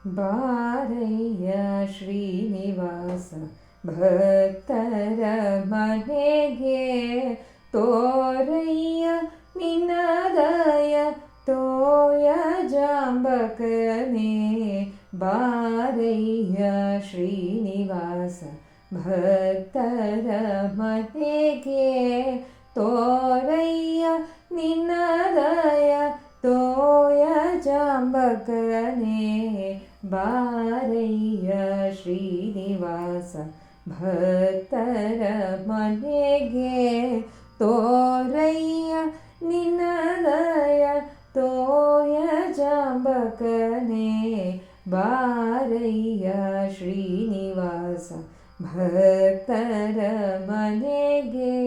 ಬಾರಯ್ಯ ಶ್ರೀನಿವಾಸ ಭಕ್ತರ ಮನೆಗೆ, ತೋರಯ್ಯ ನಿನ್ನ ದಯ ತೋಯ ಜಾಂಬಕನೇ. ಬಾರಯ್ಯ ಶ್ರೀನಿವಾಸ ಭಕ್ತರ ಮನೆಗೆ, ತೋರಯ್ಯ ನಿನ್ನ ದಯ ತೋಯ ಜಾಂಬಕನೇ. ಬಾರಯ್ಯ ಶ್ರೀನಿವಾಸ ಭಕ್ತರ ಮನೆಗೆ, ತೋರಯ್ಯ ನಿನ್ನ ದಯ ತೋಯ ಜಾಂಬಕನೇ. ಬಾರಯ್ಯ ಶ್ರೀನಿವಾಸ ಭಕ್ತರ ಮನೆಗೆ.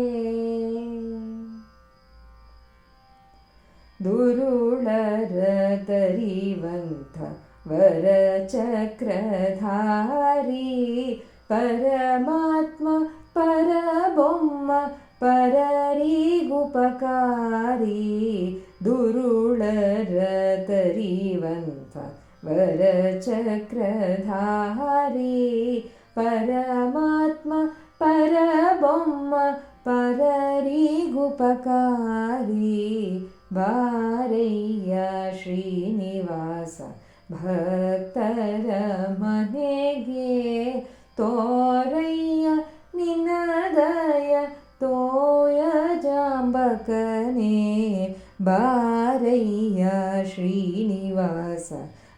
ದುರುಳರ ತರಿವಂತ ವರಚಕ್ರಧಾರಿ, ಪರಮಾತ್ಮ ಪರಬೊಮ್ಮ ಪರರಿಗುಪಕಾರಿ. ದುರುಳರ ತರಿವಂತ ವರಚಕ್ರಧಾರಿ, ಪರಮಾತ್ಮ ಪರಬೊಮ್ಮ ಪರರಿಗುಪಕಾರಿ. ಬಾರಯ್ಯ ಶ್ರೀನಿವಾಸ ಭಕ್ತರ ಮನೆಗೆ, ತೋರಯ್ಯ ನಿನ್ನ ದಯ ತೋಯ ಜಾಂಬಕನೇ. ಬಾರಯ್ಯ ಶ್ರೀನಿವಾಸ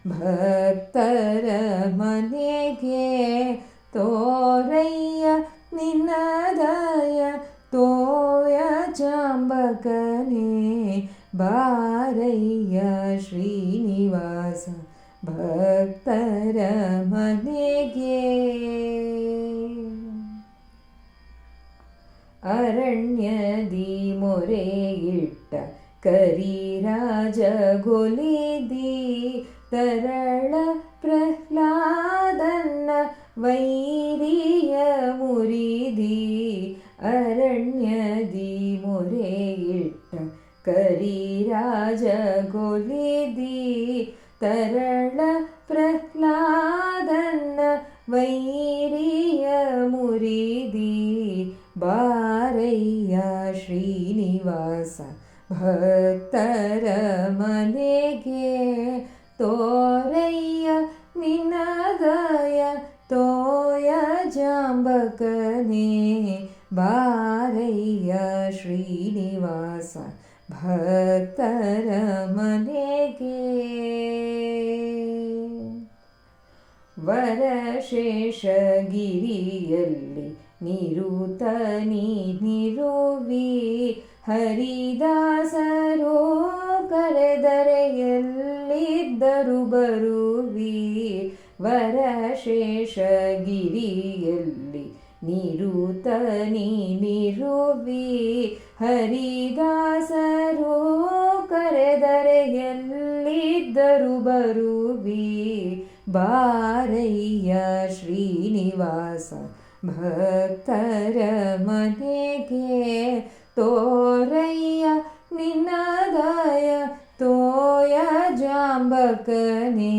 ಭಕ್ತರ ಮನೆಗೆ, ತೋರಯ್ಯ ನಿನ್ನ ದಯ ತೋಯ ಜಾಂಬಕನೇ. ಬಾರಯ್ಯ ಶ್ರೀನಿವಾಸ ಭಕ್ತರ ಮನೆಗೆ. ಅರಣ್ಯದಿ ಮೊರೆಯಿಟ್ಟ ಕರಿರಾಜ ಗೊಲಿದಿ, ತರಳ ಪ್ರಹ್ಲಾದನ್ನ ವೈರಿಯ ಮುರಿದಿ. ಅರಣ್ಯದಿ ಮೊರೆಯಿಟ್ಟ ಕರಿರಾಜ ಗೊಲಿದಿ, ತರಳ ಪ್ರಹ್ಲಾದನ್ನ ವೈರಿಯ ಮುರಿದಿ. ಬಾರಯ್ಯ ಶ್ರೀನಿವಾಸ ಭಕ್ತರ ಮನೆಗೆ, ತೋರಯ್ಯ ನಿನ್ನ ದಯ ತೋಯ ಜಾಂಬಕನೇ. ಬಾರಯ್ಯ ಶ್ರೀನಿವಾಸ ಭಕ್ತರ ಮನೆಗೆ. ವರಶೇಷಗಿರಿಯಲ್ಲಿ ನಿರುತ ನೀರುವಿ, ಹರಿದಾಸರು ಕರೆದರೆ ಎಲ್ಲಿದ್ದರು ಬರುವಿ. ವರಶೇಷಗಿರಿಯಲ್ಲಿ ನಿರುತ ನೀರುವಿ, ಹರಿದಾಸರು ಕರೆದರೆ ಎಲ್ಲಿದ್ದರು ಬರುವಿ. ಬಾರಯ್ಯ ಶ್ರೀನಿವಾಸ ಭಕ್ತರ ಮನೆಗೆ, ತೋರಯ್ಯ ನಿನ್ನ ದಯ ತೋಯ ಜಾಂಬಕನೇ.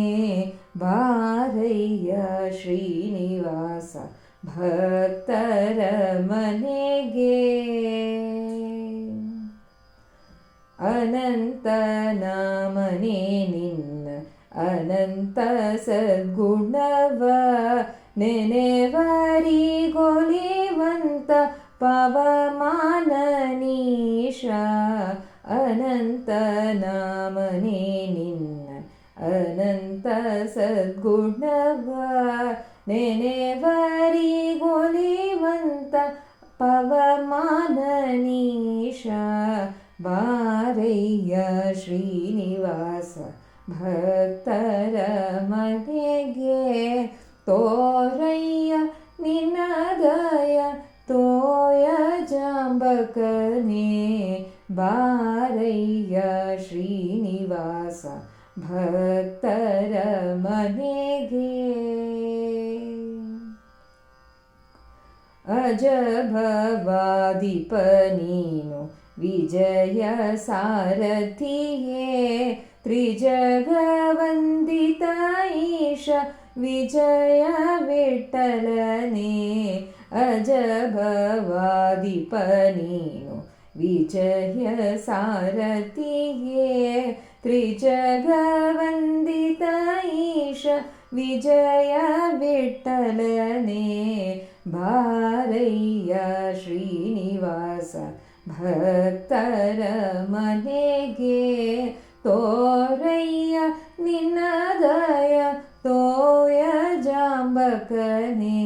ಬಾರಯ್ಯ ಶ್ರೀನಿವಾಸ ಭಕ್ತರ ಮನೆಗೆ. ಅನಂತ ನಾಮನೇ ನಿನ್ನ ಅನಂತ ಸದ್ಗುಣವ, ನೆನೆವರಿಗೊಲಿವಂತ ಪವಮಾನನೀಶ. ಅನಂತ ನಾಮನೇ ನಿನ್ನ ಅನಂತ ಸದ್ಗುಣವ, ನೆನೆವರಿಗೊಲಿವಂತ ಪವಮಾನನೀಶ. ಬಾರಯ್ಯ ಶ್ರೀನಿವಾಸ ಭಕ್ತರ ಮನೆಗೆ, ತೋರಯ್ಯ ನಿನ್ನ ದಯ ತೋಯ ಜಾಂಬಕನೇ. ಬಾರಯ್ಯ ಶ್ರೀನಿವಾಸ ಭಕ್ತರ ಮನೆಗೆ. ಅಜಭವಾದಿಪ ನೀನು ವಿಜಯ ಸಾರಥಿಯೇ ತ್ರಿಜಗವಂದಿತ ಈಶ ವಿಜಯ ವಿಠಲನೇ ಅಜಭವಾದಿಪ ನೀನು ವಿಜಯ ಸಾರಥಿಯೇ ತ್ರಿಜಗವಂದಿತ ಈಶ ವಿಜಯ ವಿಠಲನೇ ಬಾರಯ್ಯ ಶ್ರೀನಿವಾಸ ಭಕ್ತರ ಮನೆಗೆ ತೋರಯ್ಯ ನಿನ್ನ ದಯ ತೋಯ ಜಾಂಬಕನೇ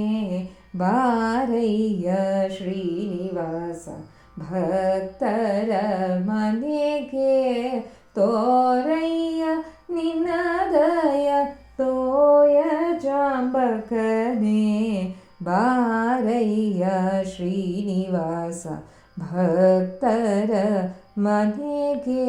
ಬಾರಯ್ಯ ಶ್ರೀನಿವಾಸ ಭಕ್ತರ ಮನೆಗೆ ತೋರಯ್ಯ ನಿನ್ನ ದಯ ತೋಯ ಜಾಂಬಕನೇ ಬಾರಯ್ಯ ಶ್ರೀನಿವಾಸ ಭಕ್ತರ ಮನೆಗೆ